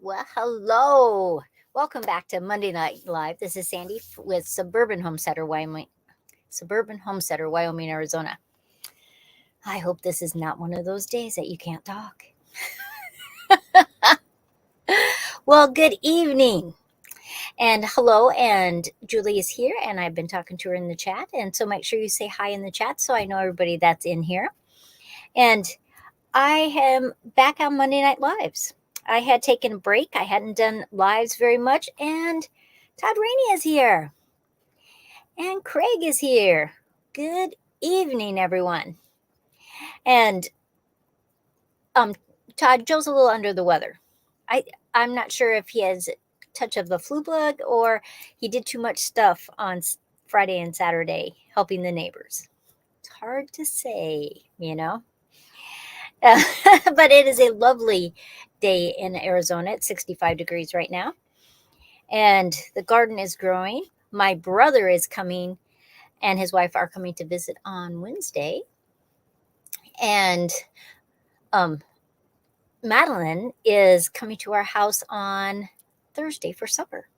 Well, hello. Welcome back to Monday Night Live. This is Sandy with Suburban Homesteader, Wyoming, Arizona. I hope this is not one of those days that you can't talk. Well, good evening. And hello, and Julie is here, and I've been talking to her in the chat. And so make sure you say hi in the chat so I know everybody that's in here. And I am back on Monday Night Lives. I had taken a break. I hadn't done lives very much, and Todd Rainey is here. And Craig is here. Good evening, everyone. And Todd, Joe's a little under the weather. I'm not sure if he has a touch of the flu bug or he did too much stuff on Friday and Saturday helping the neighbors. It's hard to say, but it is a lovely day in Arizona. It's 65 degrees right now. And the garden is growing. My brother is coming and his wife are coming to visit on Wednesday. And Madeline is coming to our house on Thursday for supper.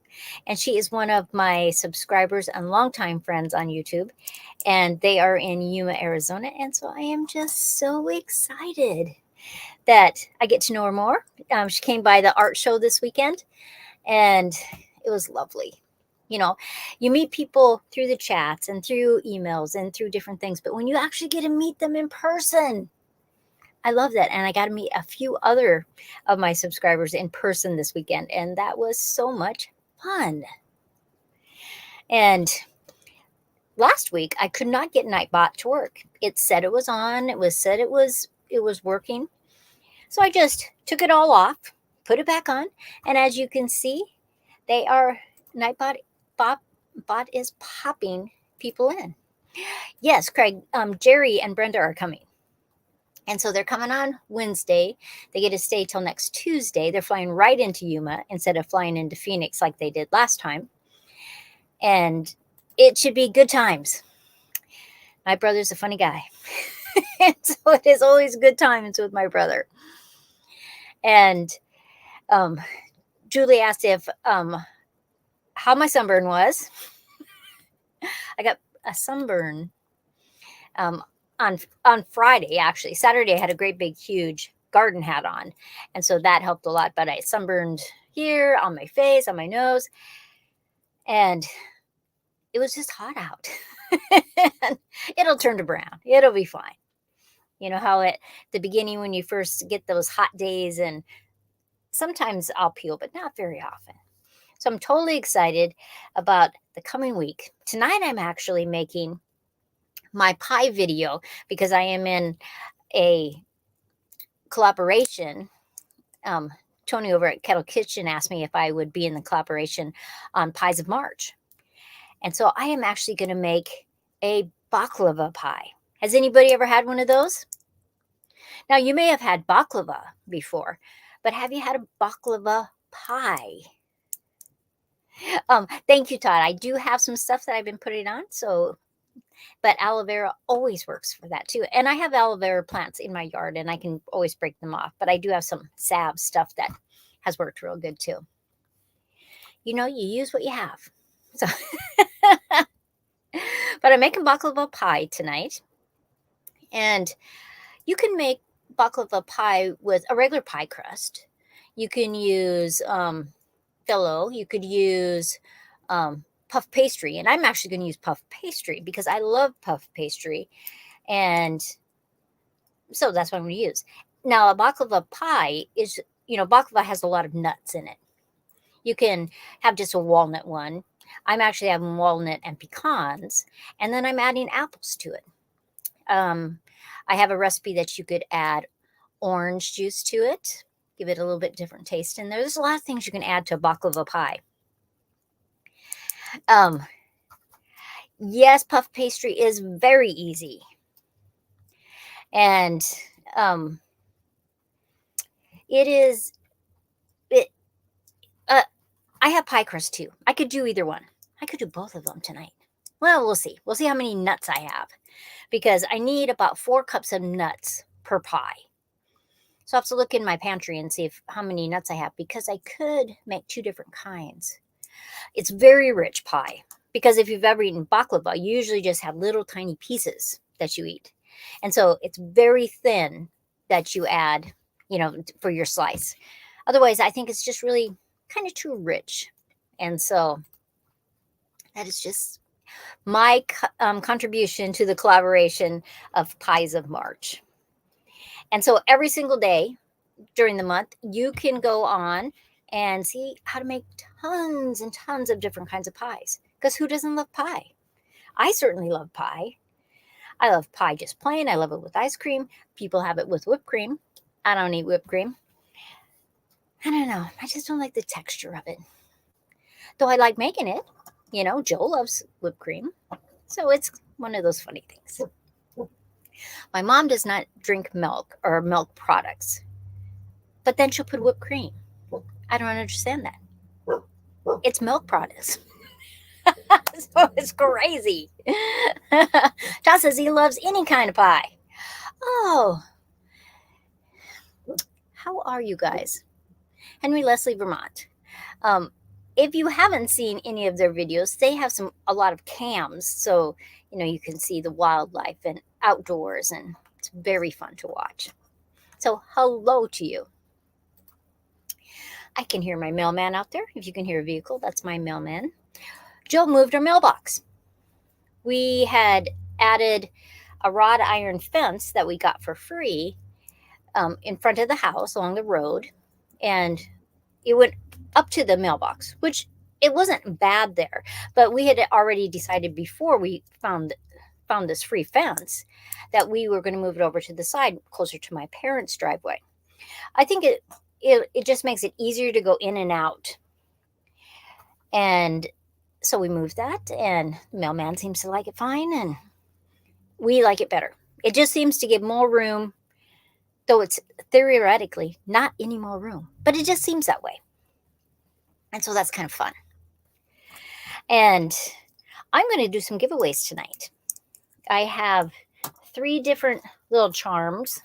And she is one of my subscribers and longtime friends on YouTube. And they are in Yuma, Arizona. And so I am just so excited that I get to know her more. She came by the art show this weekend, and it was lovely. You meet people through the chats and through emails and through different things, but when you actually get to meet them in person, I love that. And I got to meet a few other of my subscribers in person this weekend, and that was so much fun. And last week, I could not get Nightbot to work. It said it was on. It was working. So I just took it all off, put it back on, and as you can see, Nightbot bot is popping people in. Yes, Craig, Jerry and Brenda are coming. And so they're coming on Wednesday. They get to stay till next Tuesday. They're flying right into Yuma instead of flying into Phoenix like they did last time. And it should be good times. My brother's a funny guy. And so it is always good times with my brother. And Julie asked if how my sunburn was. I got a sunburn on Friday, actually. Saturday, I had a great big, huge garden hat on. And so that helped a lot. But I sunburned here, on my face, on my nose. And it was just hot out. It'll turn to brown. It'll be fine. You know how at the beginning when you first get those hot days, and sometimes I'll peel, but not very often. So I'm totally excited about the coming week. Tonight I'm actually making my pie video because I am in a collaboration. Tony over at Kettle Kitchen asked me if I would be in the collaboration on Pies of March. And so I am actually going to make a baklava pie. Has anybody ever had one of those? Now, you may have had baklava before, but have you had a baklava pie? Thank you, Todd. I do have some stuff that I've been putting on, but aloe vera always works for that too. And I have aloe vera plants in my yard and I can always break them off, but I do have some salve stuff that has worked real good too. You use what you have. So, but I'm making baklava pie tonight. And you can make baklava pie with a regular pie crust. You can use phyllo. You could use puff pastry. And I'm actually going to use puff pastry because I love puff pastry. And so that's what I'm going to use. Now, a baklava pie is, baklava has a lot of nuts in it. You can have just a walnut one. I'm actually having walnut and pecans. And then I'm adding apples to it. I have a recipe that you could add orange juice to it, give it a little bit different taste in there. There's a lot of things you can add to a baklava pie. Yes, puff pastry is very easy. And I have pie crust too. I could do either one. I could do both of them tonight. Well, we'll see. We'll see how many nuts I have because I need about 4 cups of nuts per pie. So So I have to look in my pantry and see how many nuts I have, because I could make 2 different kinds. It's very rich pie, because if you've ever eaten baklava, you usually just have little tiny pieces that you eat. And so it's very thin that you add, for your slice. Otherwise, I think it's just really kind of too rich. And so that is just my contribution to the collaboration of Pies of March. And so every single day during the month, you can go on and see how to make tons and tons of different kinds of pies. Because who doesn't love pie? I certainly love pie. I love pie just plain. I love it with ice cream. People have it with whipped cream. I don't eat whipped cream. I don't know. I just don't like the texture of it. Though I like making it. Joe loves whipped cream. So it's one of those funny things. My mom does not drink milk or milk products. But then she'll put whipped cream. I don't understand that. It's milk products. So it's crazy. Todd says he loves any kind of pie. Oh. How are you guys? Henry Leslie, Vermont. If you haven't seen any of their videos, they have a lot of cams. So, you can see the wildlife and outdoors, and it's very fun to watch. So hello to you. I can hear my mailman out there. If you can hear a vehicle, that's my mailman. Jill moved our mailbox. We had added a wrought iron fence that we got for free in front of the house along the road. And it went up to the mailbox, which it wasn't bad there. But we had already decided before we found this free fence that we were going to move it over to the side closer to my parents' driveway. I think it just makes it easier to go in and out. And so we moved that, and the mailman seems to like it fine, and we like it better. It just seems to give more room, though it's theoretically not any more room, but it just seems that way. And so that's kind of fun. And I'm going to do some giveaways tonight. I have 3 different little charms.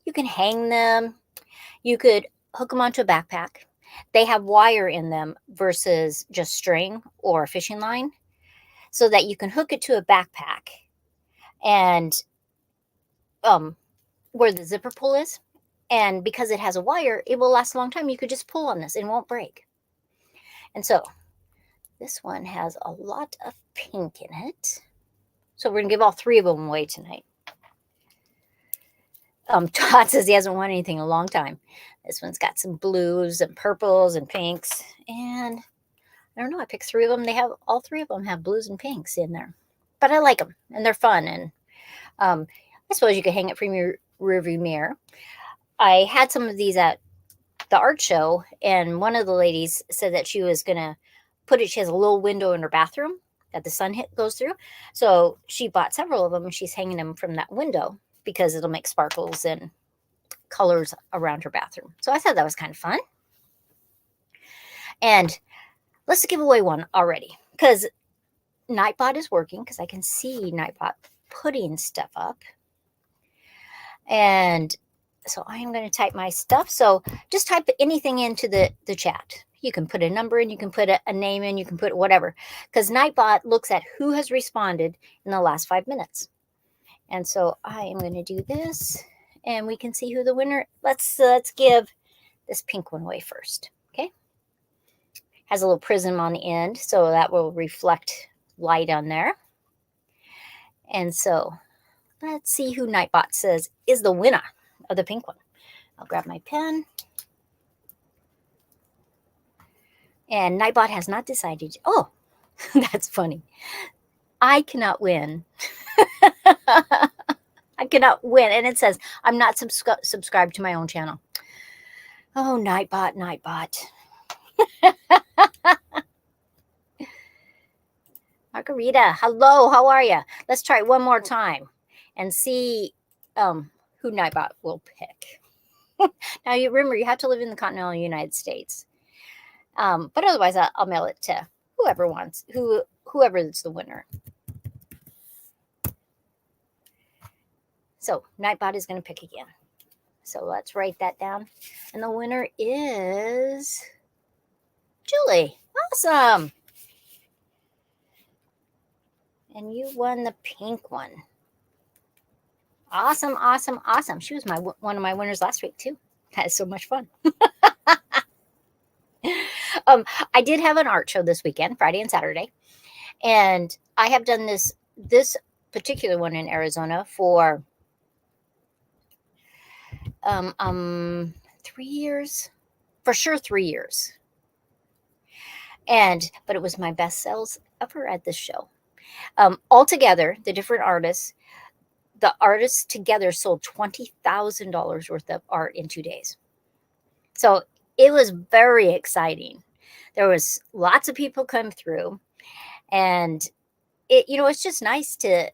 You can hang them. You could hook them onto a backpack. They have wire in them versus just string or fishing line, so that you can hook it to a backpack, and where the zipper pull is. And because it has a wire, it will last a long time. You could just pull on this and it won't break. And so this one has a lot of pink in it. So we're going to give all 3 of them away tonight. Todd says he hasn't won anything in a long time. This one's got some blues and purples and pinks. And I don't know, I picked 3 of them. All 3 of them have blues and pinks in there. But I like them, and they're fun. And I suppose you could hang it from your rearview mirror. I had some of these at the art show, and one of the ladies said that she was going to she has a little window in her bathroom that the sun goes through. So she bought several of them, and she's hanging them from that window because it'll make sparkles and colors around her bathroom. So I thought that was kind of fun. And let's give away one already, because Nightbot is working, because I can see Nightbot putting stuff up. And so I'm going to type my stuff. So just type anything into the chat. You can put a number in, you can put a name in, you can put whatever, because Nightbot looks at who has responded in the last 5 minutes. And so I am going to do this, and we can see who the winner. Let's give this pink one away first. Okay. Has a little prism on the end, so that will reflect light on there. And so let's see who Nightbot says is the winner of the pink one. I'll grab my pen. And Nightbot has not decided. Oh, that's funny. I cannot win. I cannot win. And it says, I'm not subscribed to my own channel. Oh, Nightbot. Margarita, hello, how are you? Let's try it one more time and see who Nightbot will pick. Now, you remember, you have to live in the continental United States. But otherwise, I'll mail it to whoever wants, whoever is the winner. So Nightbot is going to pick again. So let's write that down. And the winner is Julie. Awesome. And you won the pink one. Awesome, awesome, awesome. She was one of my winners last week too. That is so much fun. I did have an art show this weekend, Friday and Saturday. And I have done this particular one in Arizona for 3 years. For sure 3 years. But it was my best sales ever at this show. Altogether, the different artists, the artists together sold $20,000 worth of art in 2 days. So it was very exciting. There was lots of people come through, and it's just nice to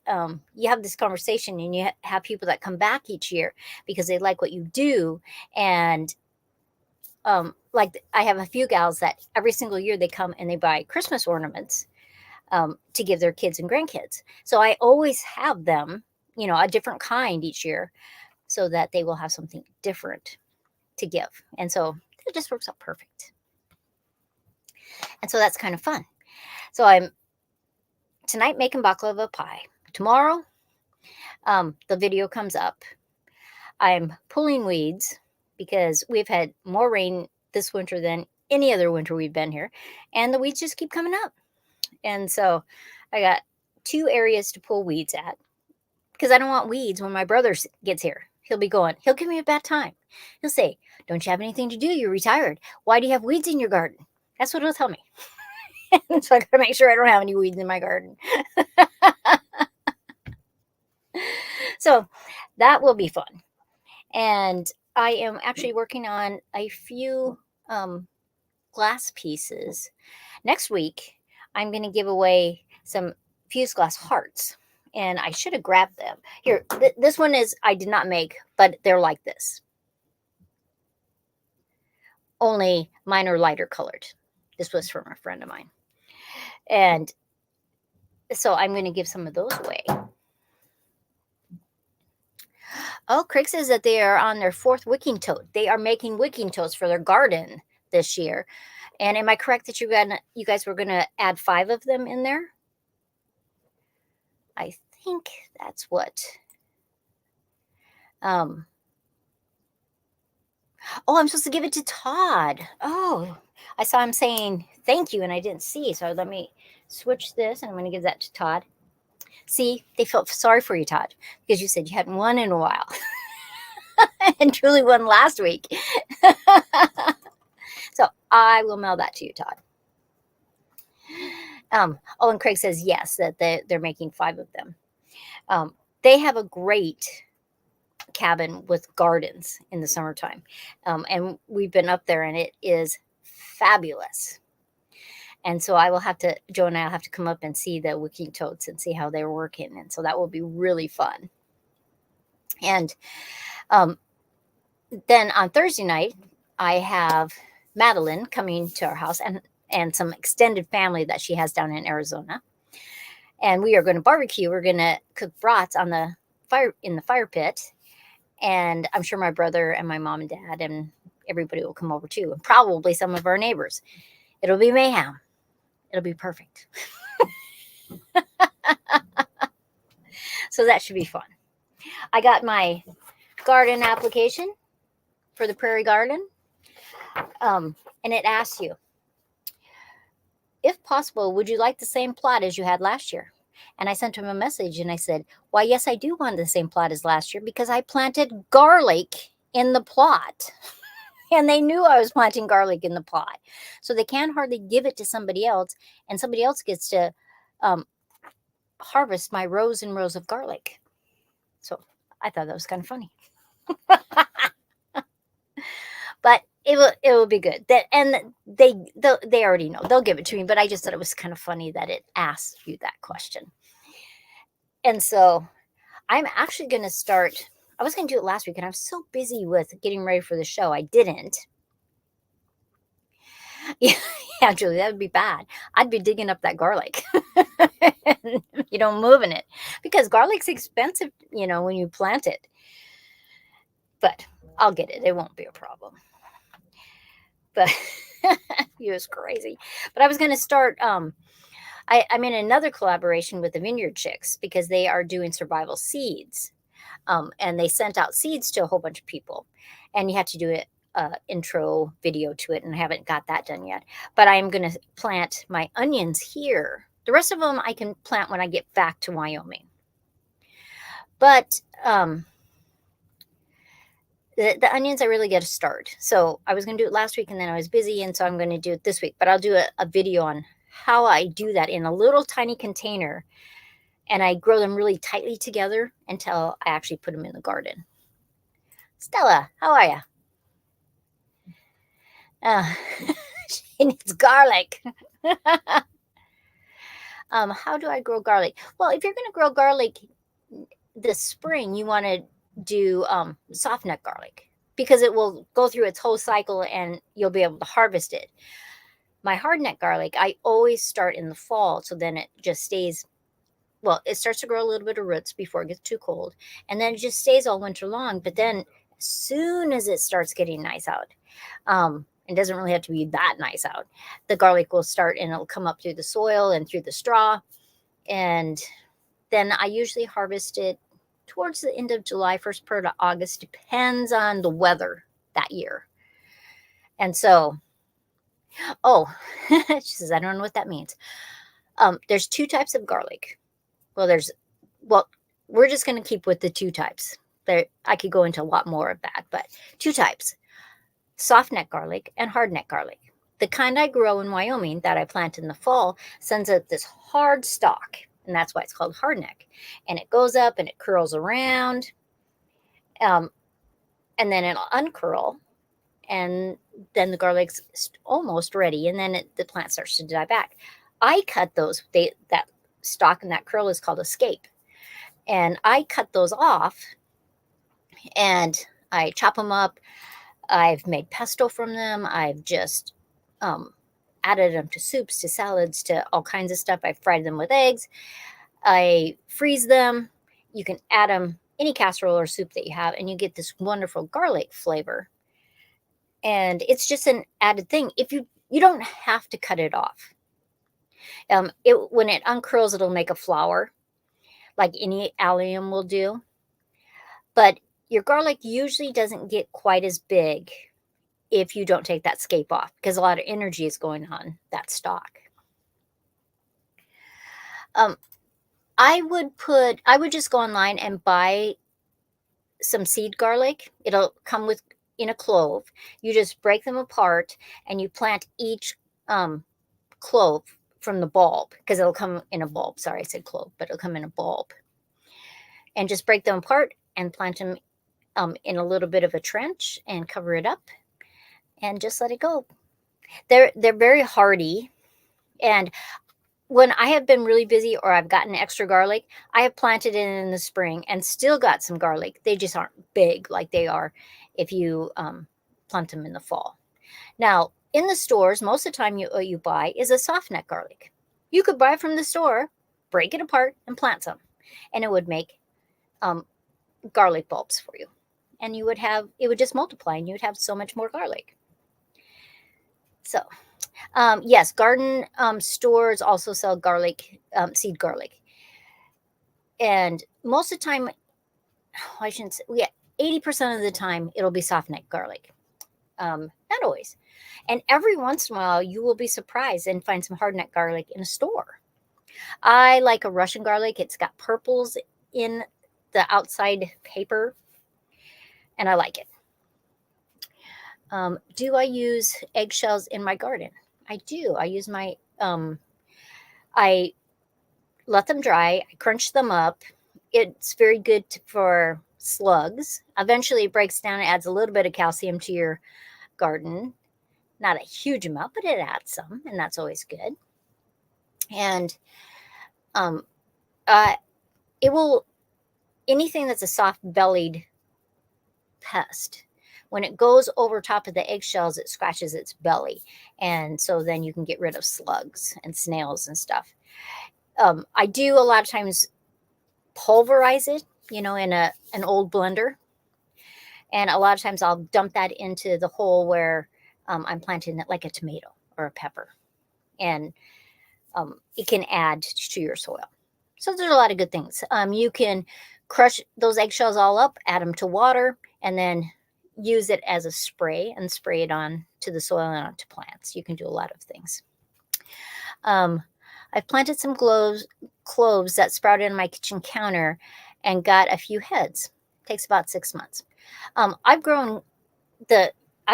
you have this conversation, and you have people that come back each year because they like what you do. And like I have a few gals that every single year they come and they buy Christmas ornaments to give their kids and grandkids. So I always have them, a different kind each year, so that they will have something different to give. And so it just works out perfect. And so that's kind of fun. So I'm tonight making baklava pie. Tomorrow, the video comes up. I'm pulling weeds because we've had more rain this winter than any other winter we've been here. And the weeds just keep coming up. And so I got 2 areas to pull weeds at, because I don't want weeds when my brother gets here. He'll give me a bad time. He'll say, "Don't you have anything to do? You're retired. Why do you have weeds in your garden?" That's what he'll tell me. So I got to make sure I don't have any weeds in my garden. So that will be fun. And I am actually working on a few glass pieces. Next week, I'm going to give away some fused glass hearts. And I should have grabbed them. Here, this one I did not make, but they're like this. Only mine are lighter colored. This was from a friend of mine. And so I'm going to give some of those away. Oh, Craig says that they are on their 4th wicking tote. They are making wicking totes for their garden this year. And am I correct that you guys were going to add 5 of them in there? I think that's what. Oh, I'm supposed to give it to Todd. Oh, I saw him saying thank you and I didn't see. So let me switch this and I'm going to give that to Todd. See, they felt sorry for you, Todd, because you said you hadn't won in a while. And truly won last week. So I will mail that to you, Todd. Oh, and Craig says yes, that they're making 5 of them. They have a great cabin with gardens in the summertime. And we've been up there and it is fabulous. And so Joe and I will have to come up and see the wicking totes and see how they're working. And so that will be really fun. And then on Thursday night, I have Madeline coming to our house and some extended family that she has down in Arizona. And we are going to barbecue. We're going to cook brats in the fire pit. And I'm sure my brother and my mom and dad and everybody will come over too. And probably some of our neighbors. It'll be mayhem. It'll be perfect. So that should be fun. I got my garden application for the prairie garden. And it asks you, if possible, would you like the same plot as you had last year? And I sent him a message and I said, why, yes, I do want the same plot as last year because I planted garlic in the plot. And they knew I was planting garlic in the plot. So they can't hardly give it to somebody else. And somebody else gets to harvest my rows and rows of garlic. So I thought that was kind of funny. But it will be good. And they already know. They'll give it to me. But I just thought it was kind of funny that it asked you that question. And so I'm actually going to start. I was going to do it last week, and I was so busy with getting ready for the show, I didn't. Yeah, Julie, that would be bad. I'd be digging up that garlic, moving it. Because garlic's expensive, when you plant it. But I'll get it. It won't be a problem. But he was crazy. But I was going to start. I'm in another collaboration with the Vineyard Chicks because they are doing survival seeds. And they sent out seeds to a whole bunch of people, and you had to do an intro video to it, and I haven't got that done yet. But I'm going to plant my onions here. The rest of them I can plant when I get back to Wyoming. But the onions I really get to start. So I was going to do it last week, and then I was busy, and so I'm going to do it this week. But I'll do a video on how I do that in a little tiny container, and I grow them really tightly together until I actually put them in the garden. Stella, how are you? She needs garlic. How do I grow garlic? Well, if you're going to grow garlic this spring, you want to do soft neck garlic because it will go through its whole cycle and you'll be able to harvest it. My hard neck garlic, I always start in the fall, so then it just stays. Well, it starts to grow a little bit of roots before it gets too cold, and then it just stays all winter long. But then as soon as it starts getting nice out, it doesn't really have to be that nice out, the garlic will start and it'll come up through the soil and through the straw. And then I usually harvest it towards the end of July, first part of August, depends on the weather that year. And so, she says, I don't know what that means. There's two types of garlic. We're just going to keep with the two types. I could go into a lot more of that, but two types: soft neck garlic and hard neck garlic. The kind I grow in Wyoming that I plant in the fall sends out this hard stalk, and that's why it's called hard neck. And it goes up and it curls around, and then it'll uncurl, and then the garlic's almost ready, and then the plant starts to die back. I cut those. That stalk and that curl is called a scape, and I cut those off, and I chop them up. I've made pesto from them. I've just added them to soups, to salads, to all kinds of stuff. I fried them with eggs. I freeze them. You can add them any casserole or soup that you have, and you get this wonderful garlic flavor. And it's just an added thing. If you don't have to cut it off. When it uncurls, it'll make a flower, like any allium will do. But your garlic usually doesn't get quite as big if you don't take that scape off, because a lot of energy is going on that stalk. I would just go online and buy some seed garlic. It'll come in a clove. You just break them apart and you plant each clove from the bulb, because it'll come in a bulb. Sorry, I said clove, but it'll come in a bulb. And just break them apart and plant them in a little bit of a trench and cover it up and just let it go. They're very hardy. And when I have been really busy or I've gotten extra garlic, I have planted it in the spring and still got some garlic. They just aren't big like they are if you plant them in the fall. Now, in the stores, most of the time what you buy is a soft neck garlic. You could buy it from the store, break it apart, and plant some. And it would make garlic bulbs for you. And it would just multiply, and you would have so much more garlic. So, yes, garden stores also sell garlic, seed garlic. And most of the time, I shouldn't say, 80% of the time, it'll be soft neck garlic. Not always. And every once in a while, you will be surprised and find some hard neck garlic in a store. I like a Russian garlic. It's got purples in the outside paper, and I like it. Do I use eggshells in my garden? I do. I use I let them dry. I crunch them up. It's very good for slugs. Eventually it breaks down. It adds a little bit of calcium to your garden. Not a huge amount, but it adds some, and that's always good. And anything that's a soft-bellied pest, when it goes over top of the eggshells, it scratches its belly. And so then you can get rid of slugs and snails and stuff. I do a lot of times pulverize it, in an old blender. And a lot of times I'll dump that into the hole where I'm planting it, like a tomato or a pepper. And it can add to your soil. So there's a lot of good things. You can crush those eggshells all up, add them to water, and then use it as a spray and spray it on to the soil and onto plants. You can do a lot of things. I've planted some cloves that sprouted on my kitchen counter and got a few heads. Takes about 6 months. I've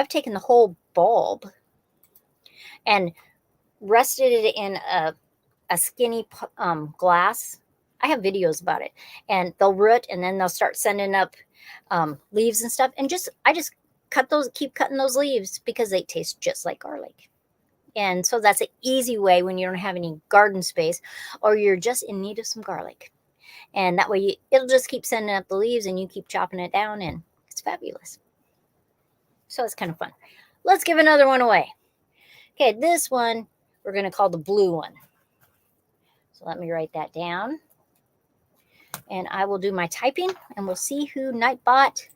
taken the whole bulb and rested it in a skinny glass. I have videos about it, and they'll root, and then they'll start sending up leaves and stuff. And I just keep cutting those leaves because they taste just like garlic. And so that's an easy way when you don't have any garden space or you're just in need of some garlic. And that way it'll just keep sending up the leaves and you keep chopping it down, and it's fabulous. So it's kind of fun. Let's give another one away. Okay, this one we're going to call the blue one. So let me write that down. And I will do my typing, and we'll see who Nightbot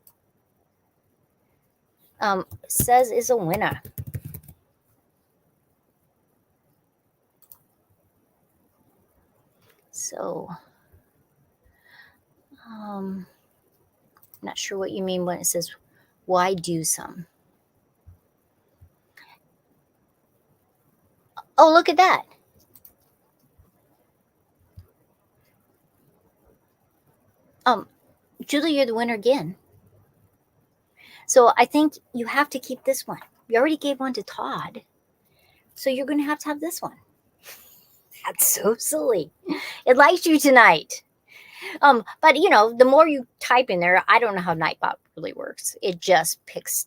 says is a winner. So, I'm not sure what you mean when it says, why do some? Oh, look at that. Julie, you're the winner again. So I think you have to keep this one. You already gave one to Todd. So you're going to have this one. That's so silly. It likes you tonight. But the more you type in there, I don't know how Nightbot really works. It just picks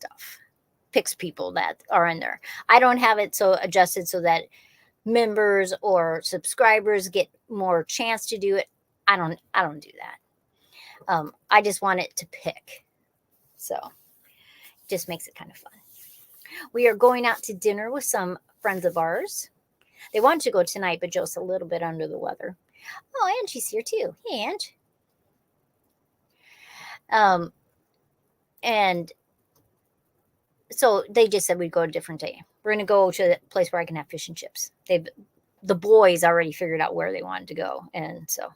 people that are in there. I don't have it so adjusted so that members or subscribers get more chance to do it. I don't do that. I just want it to pick. So it just makes it kind of fun. We are going out to dinner with some friends of ours. They wanted to go tonight, but Joe's a little bit under the weather. Oh, Angie's here too. Hey, Ange. And so they just said we'd go a different day. We're going to go to the place where I can have fish and chips. The boys already figured out where they wanted to go. And so,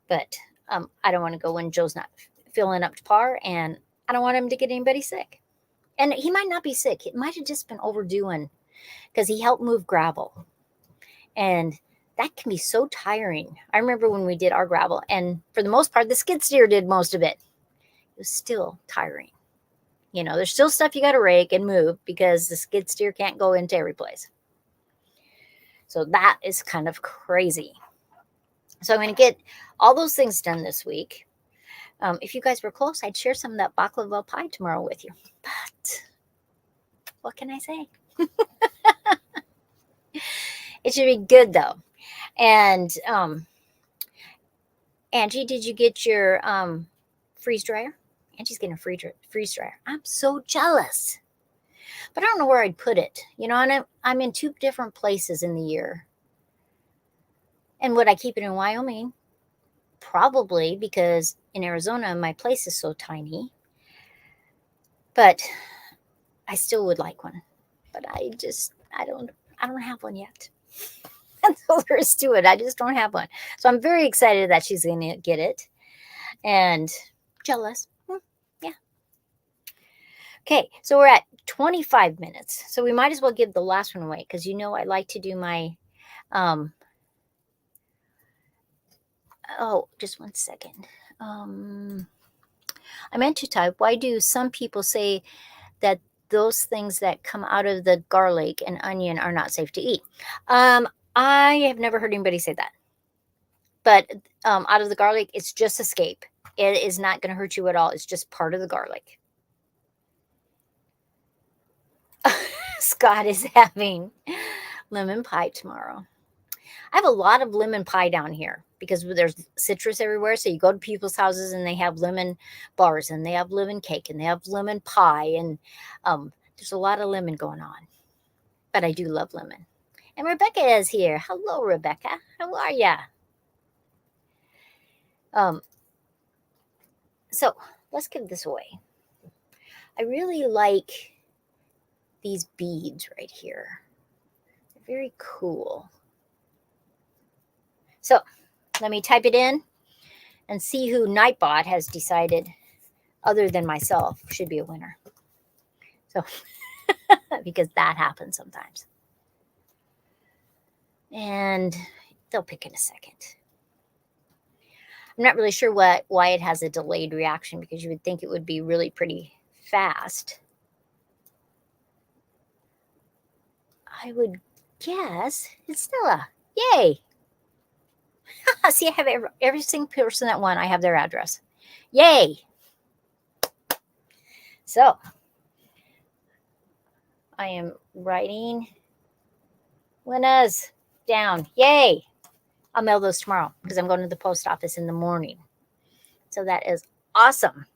but I don't want to go when Joe's not feeling up to par, and I don't want him to get anybody sick. And he might not be sick. It might have just been overdoing because he helped move gravel. And that can be so tiring. I remember when we did our gravel, and for the most part, the skid steer did most of it. It was still tiring. There's still stuff you got to rake and move because the skid steer can't go into every place. So that is kind of crazy. So I'm going to get all those things done this week. If you guys were close, I'd share some of that baklava pie tomorrow with you. But what can I say? It should be good, though. And Angie, did you get your freeze dryer? Angie's getting a freeze dryer. I'm so jealous. But I don't know where I'd put it. And I'm in 2 different places in the year. And would I keep it in Wyoming? Probably, because in Arizona, my place is so tiny. But I still would like one. But I don't have one yet. That's all there is to it. I just don't have one. So I'm very excited that she's going to get it. And jealous. Yeah. Okay, so we're at 25 minutes. So we might as well give the last one away because I like to do my just one second. I meant to type, why do some people say that those things that come out of the garlic and onion are not safe to eat? I have never heard anybody say that. But out of the garlic, it's just escape. It is not going to hurt you at all. It's just part of the garlic. Scott is having lemon pie tomorrow. I have a lot of lemon pie down here because there's citrus everywhere. So you go to people's houses and they have lemon bars and they have lemon cake and they have lemon pie. And there's a lot of lemon going on. But I do love lemon. And Rebecca is here. Hello, Rebecca. How are ya? So let's give this away. I really like these beads right here. They're very cool. So let me type it in and see who Nightbot has decided, other than myself, should be a winner. So, because that happens sometimes. And they'll pick in a second. I'm not really sure why it has a delayed reaction, because you would think it would be really pretty fast. I would guess it's Stella. Yay! See, I have every single person that won. I have their address. Yay! So I am writing winners down. Yay! I'll mail those tomorrow because I'm going to the post office in the morning. So that is awesome.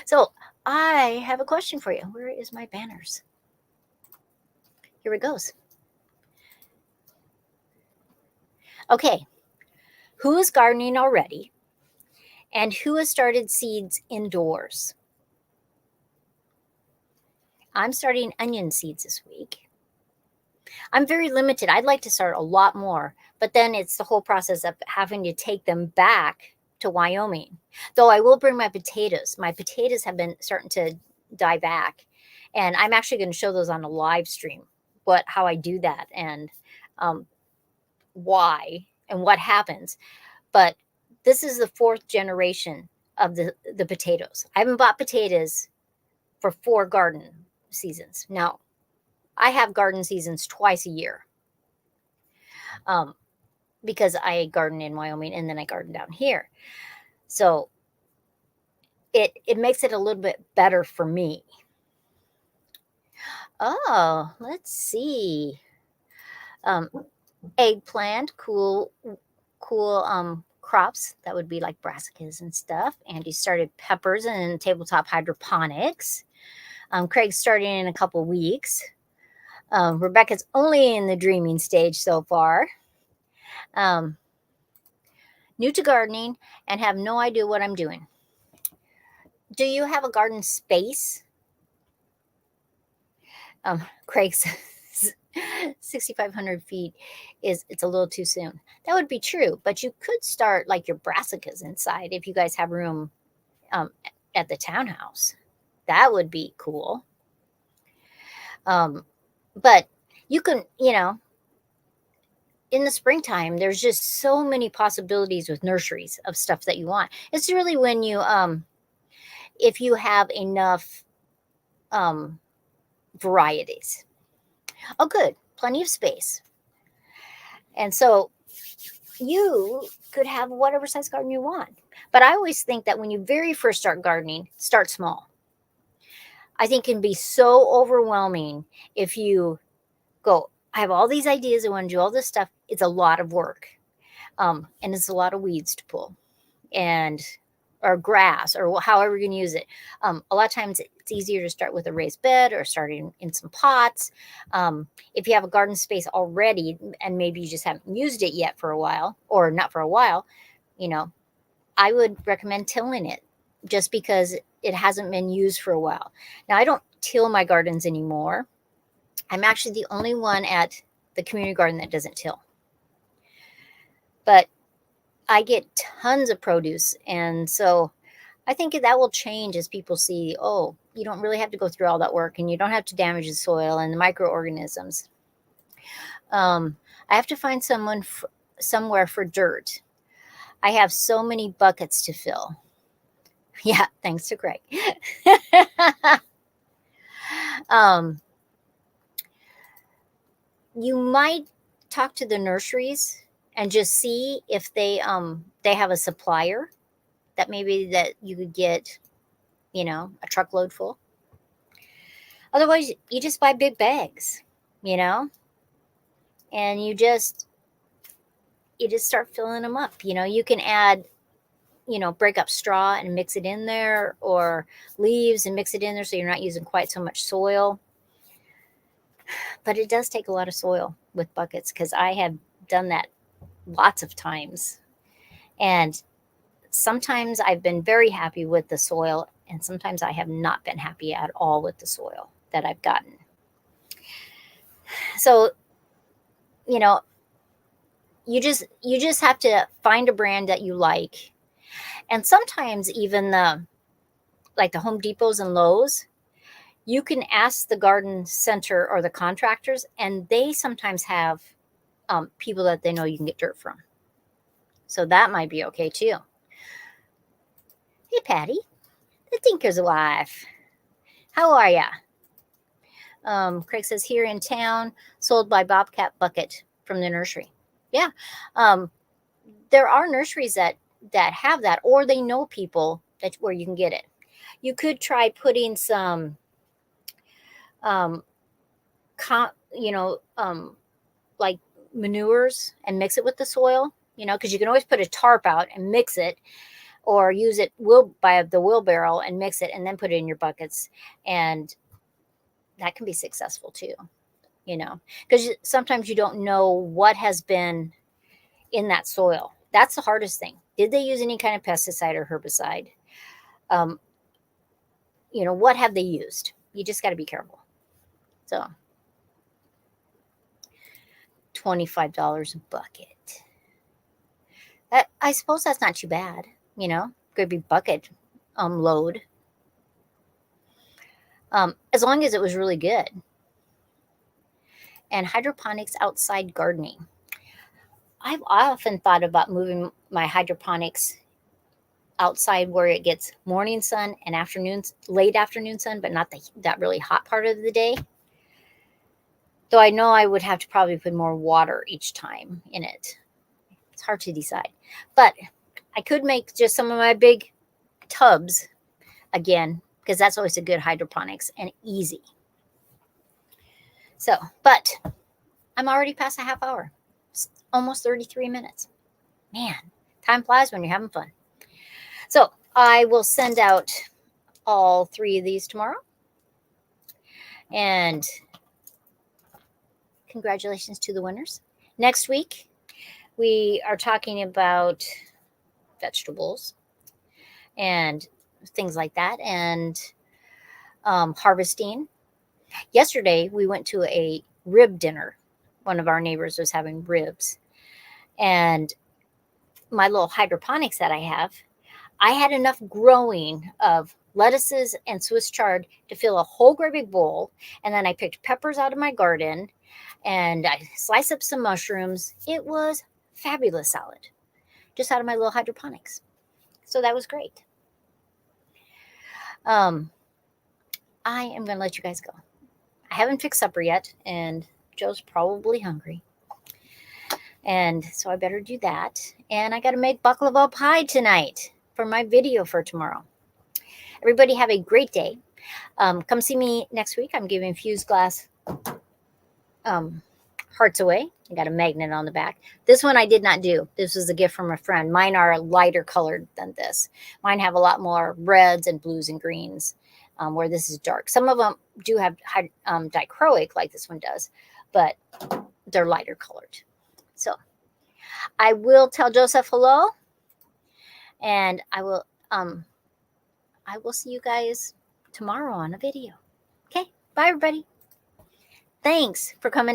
So I have a question for you. Where is my banners? Here it goes. Okay. Who is gardening already? And who has started seeds indoors? I'm starting onion seeds this week. I'm very limited. I'd like to start a lot more, but then it's the whole process of having to take them back to Wyoming. Though I will bring my potatoes. My potatoes have been starting to die back, and I'm actually going to show those on a live stream, how I do that and why and what happens. But this is the 4th generation of the potatoes. I haven't bought potatoes for 4 garden seasons. Now, I have garden seasons twice a year because I garden in Wyoming and then I garden down here. So it makes it a little bit better for me. Oh, let's see. Eggplant, cool crops. That would be like brassicas and stuff. Andy started peppers and tabletop hydroponics. Craig's starting in a couple weeks. Rebecca's only in the dreaming stage so far. New to gardening and have no idea what I'm doing. Do you have a garden space? Craig says 6,500 feet it's a little too soon. That would be true, but you could start like your brassicas inside if you guys have room at the townhouse. That would be cool. But you can, in the springtime, there's just so many possibilities with nurseries of stuff that you want. It's really when you, if you have enough varieties. Oh, good. Plenty of space. And so you could have whatever size garden you want. But I always think that when you very first start gardening, start small. I think it can be so overwhelming if you go, I have all these ideas, I want to do all this stuff. It's a lot of work. And it's a lot of weeds to pull or grass or however you can use it. A lot of times it's easier to start with a raised bed or starting in some pots. If you have a garden space already and maybe you just haven't used it yet for a while or not for a while, I would recommend tilling it just because it hasn't been used for a while. Now, I don't till my gardens anymore. I'm actually the only one at the community garden that doesn't till. But I get tons of produce. And so I think that will change as people see, oh, you don't really have to go through all that work and you don't have to damage the soil and the microorganisms. I have to find somewhere for dirt. I have so many buckets to fill. Yeah, thanks to Greg. You might talk to the nurseries and just see if they have a supplier that maybe that you could get, a truckload full. Otherwise, you just buy big bags, and you just start filling them up. You can add, break up straw and mix it in there, or leaves and mix it in there so you're not using quite so much soil. But it does take a lot of soil with buckets because I have done that lots of times. And sometimes I've been very happy with the soil, and sometimes I have not been happy at all with the soil that I've gotten. So, you know, you just have to find a brand that you like. And sometimes even the Home Depots and Lowe's, you can ask the garden center or the contractors, and they sometimes have people that they know you can get dirt from. So that might be okay too. Hey, Patty, the Tinker's wife. How are ya? Craig says, here in town, sold by Bobcat Bucket from the nursery. Yeah. There are nurseries that have that, or they know people where you can get it. You could try putting some, like manures and mix it with the soil, because you can always put a tarp out and mix it, or use it by the wheelbarrow and mix it and then put it in your buckets. And that can be successful too, because sometimes you don't know what has been in that soil. That's the hardest thing. Did they use any kind of pesticide or herbicide? What have they used? You just got to be careful. So $25 a bucket. I suppose that's not too bad, could be bucket load. As long as it was really good. And hydroponics outside gardening. I often thought about moving my hydroponics outside where it gets morning sun and late afternoon sun, but not that really hot part of the day. Though I know I would have to probably put more water each time in it. It's hard to decide. But I could make just some of my big tubs again, because that's always a good hydroponics and easy. So, but I'm already past a half hour. It's almost 33 minutes. Man, time flies when you're having fun. So I will send out all 3 of these tomorrow. And congratulations to the winners. Next week, we are talking about vegetables and things like that, and harvesting. Yesterday, we went to a rib dinner. One of our neighbors was having ribs. And my little hydroponics that I have, I had enough growing of lettuces and Swiss chard to fill a whole great big bowl. And then I picked peppers out of my garden, and I sliced up some mushrooms. It was fabulous salad, just out of my little hydroponics. So that was great. I am going to let you guys go. I haven't fixed supper yet, and Joe's probably hungry. And so I better do that. And I got to make baklava pie tonight for my video for tomorrow. Everybody have a great day. Come see me next week. I'm giving fused glass hearts away. I got a magnet on the back. This one I did not do. This was a gift from a friend. Mine are lighter colored than this. Mine have a lot more reds and blues and greens, where this is dark. Some of them do have dichroic like this one does, but they're lighter colored. So I will tell Joseph hello, and I will see you guys tomorrow on a video. Okay, bye everybody. Thanks for coming in.